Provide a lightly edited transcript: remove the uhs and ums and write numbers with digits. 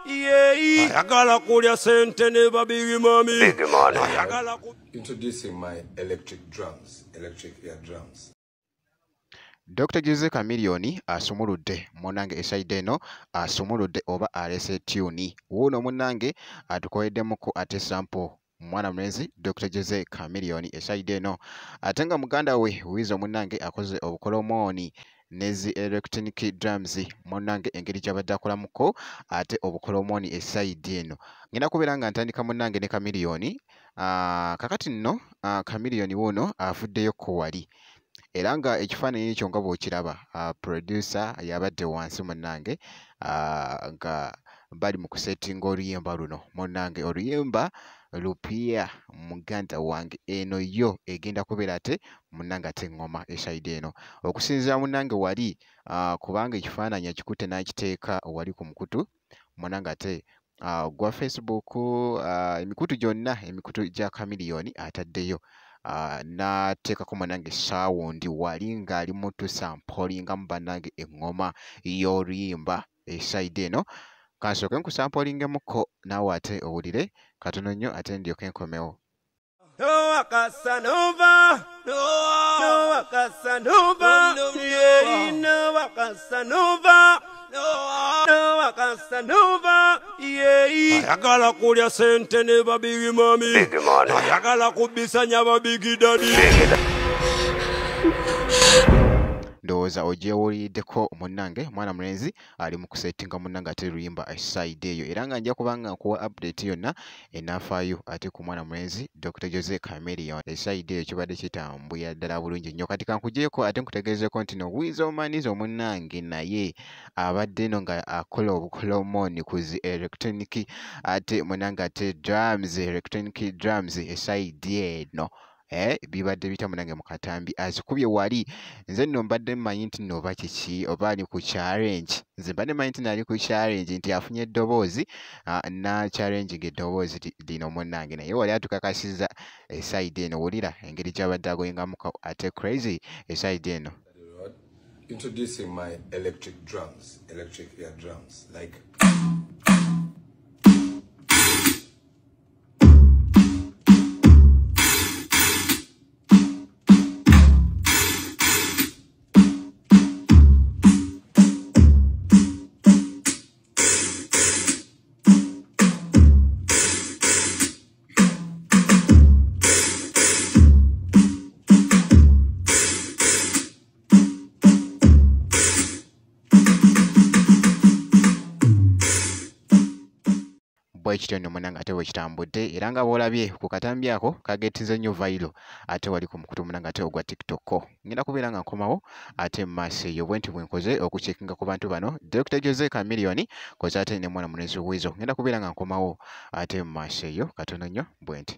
yeah. Ayagala kulya sente ne ba big mommy. Introducing my electric drums, electric ear drums. Dr. Jose Chameleone asumuludde munange eside eno asumuludde oba alese tune wuno munange atukoyeddemukko ate sample mwana mlenzi Dr. Jose Chameleone eside eno ate nga muganda we Wizo munange akoze obukolomoni nezi electronic drums munange engeri gy'abadde akolamuko ate obukolomoni eside eno ngenda kubeera nga ntandika munange ne Chameleone kakati nno Chameleone wuno afuddeyo ko wali era nga ekifaananyi ekyo nga bw'okiraba producer yabadde wansi munnange nga bali mu kusettinga oluyimba luno munnange oluyimba lupya muganda wange eno yo egenda kubeera ate munnange ate eŋŋoma esayidi eno okusinziira munnange wali kubanga ekifaananyi akikutte n'akiteeka wali ku mukutu munnange ate gwa Facebook emikutu gyonna emikutu gya Chameleone ataddeyo n'ateekako munange sound wali ng'ali mu tusampolinga mu bannange eŋŋoma y'oluyimba esayidi eno kansooke nkusampolingemuko naawe ate owulire katono nnyo ate ndyoke nkomewo. Noah Casanova, Noah Casanova, yeah, Noah Casanova, Noah Casanova, yeah. Ayagala kulya sente ne ba big mommy, ayagala kubisanya ba big daddy. Ndowooza ogyewuliddeko munnange mwana mulenzi ali mu kusettinga munnange ate luyimba eside eyo era nga nja kubanga nkuwa update yonna enafaayo ate ku mwana mulenzi Dr. Jose Chameleone eside eyo kibadde kitambulira ddala bulungi nnyo kati kankugyeko ate nkutegeezeko nti no Wizo Manizo munnange naye abadde eno nga akola obukolomoni ku zi electronic ate munnange ate drums electronic drums eside eno bibadde bita munange mu katambi azikubye wali nze nno mbadde mmanyi nti nno oba kiki oba ali ku challenge nze mbadde mmanyi nti nali ku challenge nti afunye eddoboozi na challenge ng'eddoboozi lino munnange naye wali atukakasiza esayidi eno wulira engeri gy'abadde agoyengamuko ate crazy esayidi eno. Introducing my electric drums, electric ear drums, like bwekityo nno munange ate bwekitambudde era nga bw'olabye ku katambi ako kagetinze nnyo vailo ate wali ku mukutu munange ate ogwa TikTok ngenda kubeera nga nkomawo ate mu maaso eyo bwe nti bwe nkoze okucekinga ku bantu bano Dr. Jose Chameleone koze ate ne mwana mulenzi Wizo ngenda kubeera nga nkomawo ate mu maaso eyo katono nnyo bwe nti.